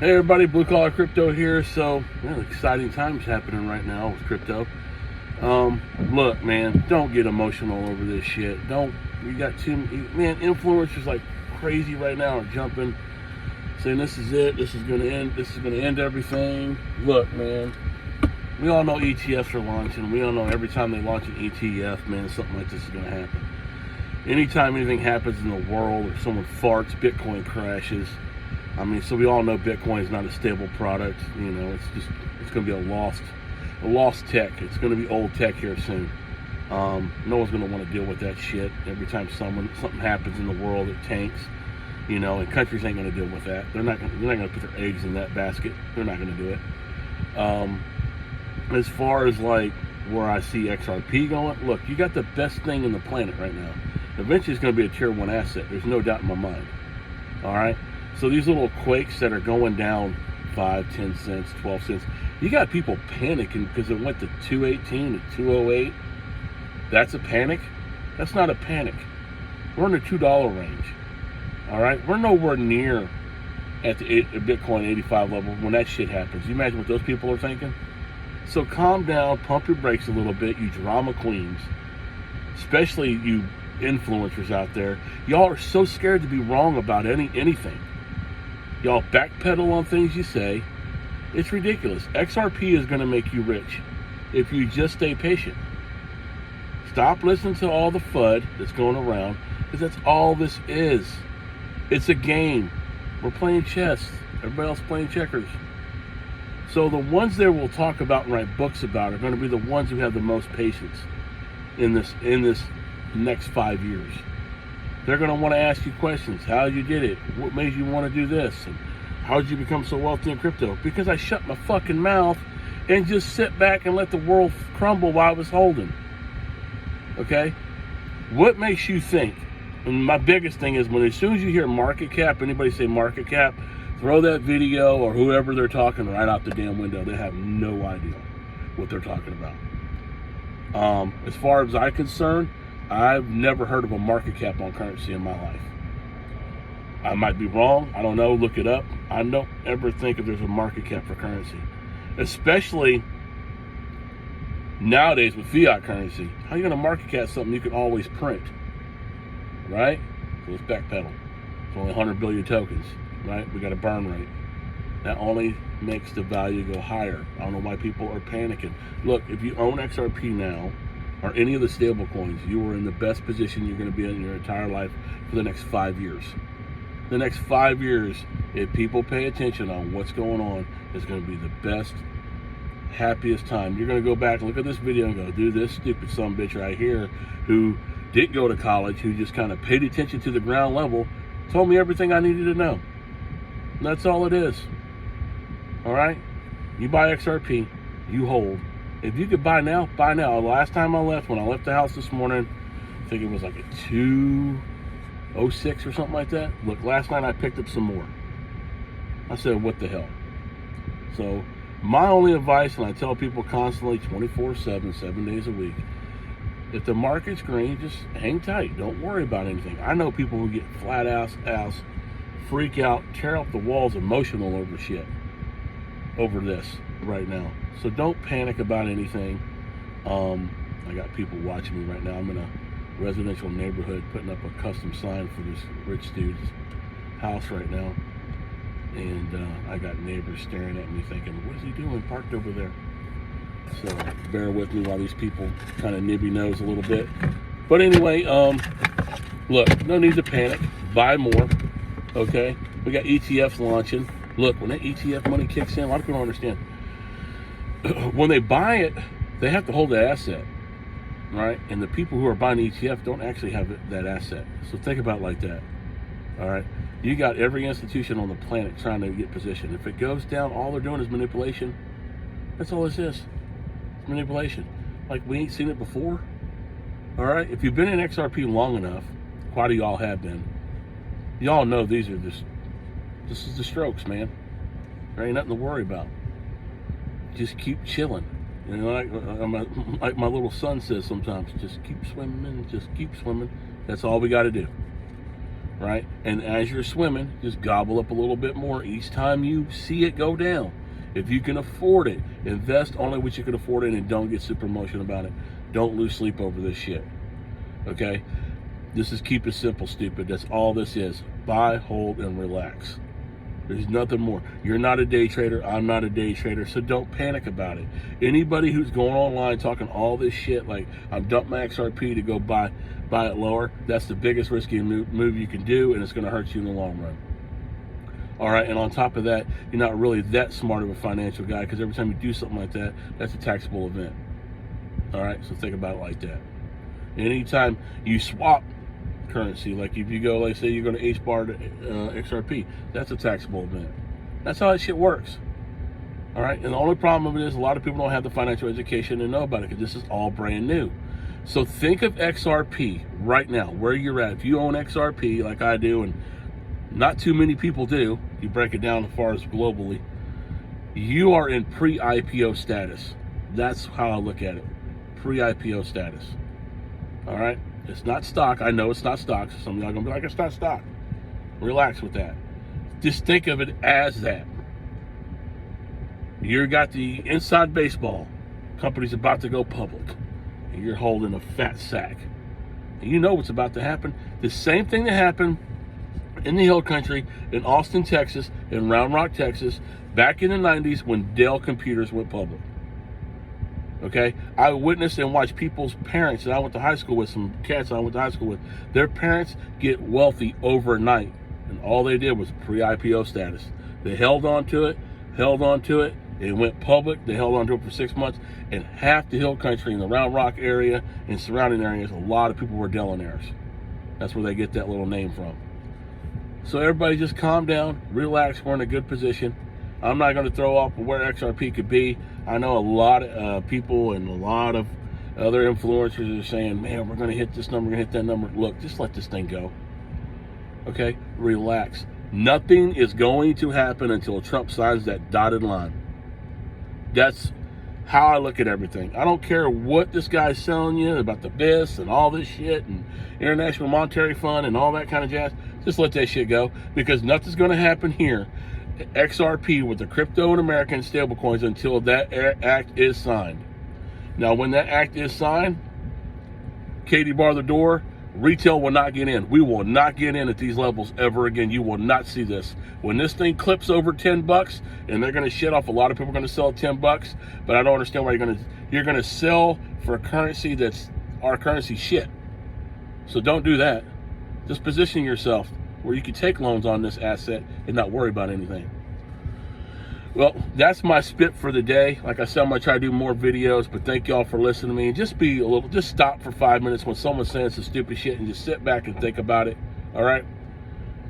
Hey everybody, Blue Collar Crypto here. So, exciting times happening right now with crypto. Look, man, don't get emotional over this shit. You got influencers like crazy right now are jumping, saying this is it, this is gonna end everything. Look, man, we all know ETFs are launching. We all know every time they launch an ETF, man, something like this is gonna happen. Anytime anything happens in the world or someone farts, Bitcoin crashes. So we all know Bitcoin is not a stable product. It's going to be a lost tech. It's going to be old tech here soon. No one's going to want to deal with that shit. Every time something happens in the world, it tanks. And countries ain't going to deal with that. They're not going to put their eggs in that basket. They're not going to do it. As far as like where I see XRP going, look, you got the best thing in the planet right now. Eventually, it's going to be a tier 1 asset. There's no doubt in my mind. All right. So these little quakes that are going down 5, 10 cents, 12 cents, you got people panicking because it went to 218 to 208. That's a panic? That's not a panic. We're in the $2 range. All right? We're nowhere near at the Bitcoin 85 level when that shit happens. You imagine what those people are thinking? So calm down, pump your brakes a little bit, you drama queens, especially you influencers out there. Y'all are so scared to be wrong about anything. Y'all backpedal on things you say. It's ridiculous. XRP is going to make you rich if you just stay patient. Stop listening to all the FUD that's going around, because that's all this is. It's a game. We're playing chess. Everybody else playing checkers. So the ones that we'll talk about and write books about are going to be the ones who have the most patience in this next 5 years. They're going to want to ask you questions. How you did it? What made you want to do this? And how did you become so wealthy in crypto? Because I shut my fucking mouth and just sit back and let the world crumble while I was holding. Okay? What makes you think? And my biggest thing is as soon as you hear market cap, anybody say market cap, throw that video or whoever they're talking right out the damn window. They have no idea what they're talking about. As far as I'm concerned, I've never heard of a market cap on currency in my life. I might be wrong. I don't know. Look it up. I don't ever think if there's a market cap for currency, especially nowadays with fiat currency. How are you going to market cap something you can always print, right? So let's backpedal. It's only 100 billion tokens, right? We got a burn rate. That only makes the value go higher. I don't know why people are panicking. Look, if you own XRP now, or any of the stable coins, you are in the best position you're going to be in your entire life for the next 5 years. The next 5 years, if people pay attention on what's going on, is going to be the best, happiest time. You're going to go back and look at this video and go, dude, this stupid sumbitch right here who didn't go to college, who just kind of paid attention to the ground level, told me everything I needed to know. And that's all it is. All right? You buy XRP, you hold. If you could buy now, buy now. The last time when I left the house this morning, I think it was like a 206 or something like that. Look, last night I picked up some more. I said, what the hell? So my only advice, and I tell people constantly 24/7, 7 days a week, if the market's green, just hang tight. Don't worry about anything. I know people who get flat ass, freak out, tear up the walls, emotional over shit, over this right now. So don't panic about anything. I got people watching me right now. I'm in a residential neighborhood putting up a custom sign for this rich dude's house right now. And I got neighbors staring at me thinking, what is he doing parked over there? So bear with me while these people kind of nibby nose a little bit. But anyway, look, no need to panic. Buy more, okay? We got ETFs launching. Look, when that ETF money kicks in, a lot of people don't understand. When they buy it, they have to hold the asset, right? And the people who are buying the ETF don't actually have that asset. So think about it like that, all right? You got every institution on the planet trying to get position. If it goes down, all they're doing is manipulation. That's all this is. It's manipulation. Like we ain't seen it before, all right? If you've been in XRP long enough, quite a y'all have been, y'all know this is the strokes, man. There ain't nothing to worry about. Just keep chilling. Like my little son says sometimes, just keep swimming, just keep swimming. That's all we got to do. right? And as you're swimming, just gobble up a little bit more each time you see it go down. If you can afford it, invest only what you can afford it, and don't get super emotional about it. Don't lose sleep over this shit, okay? This is keep it simple, stupid. That's all this is. Buy, hold, and relax. There's nothing more. You're not a day trader. I'm not a day trader, so don't panic about it. Anybody who's going online talking all this shit like I'm dumping my XRP to go buy it lower, that's the biggest risky move you can do, and it's going to hurt you in the long run. All right, and on top of that, you're not really that smart of a financial guy, because every time you do something like that, that's a taxable event. All right, so think about it like that. Anytime you swap currency, like if you go, like say you're going to H-bar to XRP, that's a taxable event. That's how that shit works. All right, and the only problem of it is a lot of people don't have the financial education to know about it, because this is all brand new. So think of XRP right now, where you're at. If you own XRP like I do, and not too many people do, you break it down as far as globally, you are in pre-IPO status. That's how I look at it. Pre-IPO status. All right? It's not stock. I know it's not stock. So some of y'all are going to be like, it's not stock. Relax with that. Just think of it as that. You got the inside baseball. Company's about to go public. And you're holding a fat sack. And you know what's about to happen. The same thing that happened in the Hill Country, in Austin, Texas, in Round Rock, Texas, back in the 90s when Dell Computers went public. Okay? I witnessed and watched people's parents, and I went to high school with some cats I went to high school with, their parents get wealthy overnight. And all they did was pre-IPO status. They held on to it, it went public, they held on to it for 6 months, and half the Hill Country in the Round Rock area and surrounding areas, a lot of people were Millionaires. That's where they get that little name from. So everybody just calm down, relax, we're in a good position. I'm not going to throw off where XRP could be. I know a lot of people and a lot of other influencers are saying, man, we're going to hit this number, we're going to hit that number. Look, just let this thing go. Okay? Relax. Nothing is going to happen until Trump signs that dotted line. That's how I look at everything. I don't care what this guy's selling you about the BIS and all this shit and International Monetary Fund and all that kind of jazz. Just let that shit go, because nothing's going to happen here, XRP, with the crypto and American stablecoins until that act is signed. Now, when that act is signed, Katie bar the door, retail will not get in. We will not get in at these levels ever again. You will not see this. When this thing clips over $10, and they're going to shit off, a lot of people are going to sell at $10, but I don't understand why you're going to sell for a currency that's our currency shit. So don't do that. Just position yourself where you can take loans on this asset and not worry about anything. Well, that's my spit for the day. Like I said, I'm going to try to do more videos, but thank y'all for listening to me. And just stop for 5 minutes when someone's saying some stupid shit and just sit back and think about it. All right?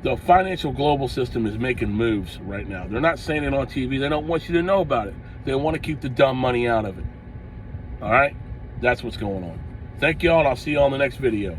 The financial global system is making moves right now. They're not saying it on TV. They don't want you to know about it. They want to keep the dumb money out of it. All right? That's what's going on. Thank y'all, and I'll see you on the next video.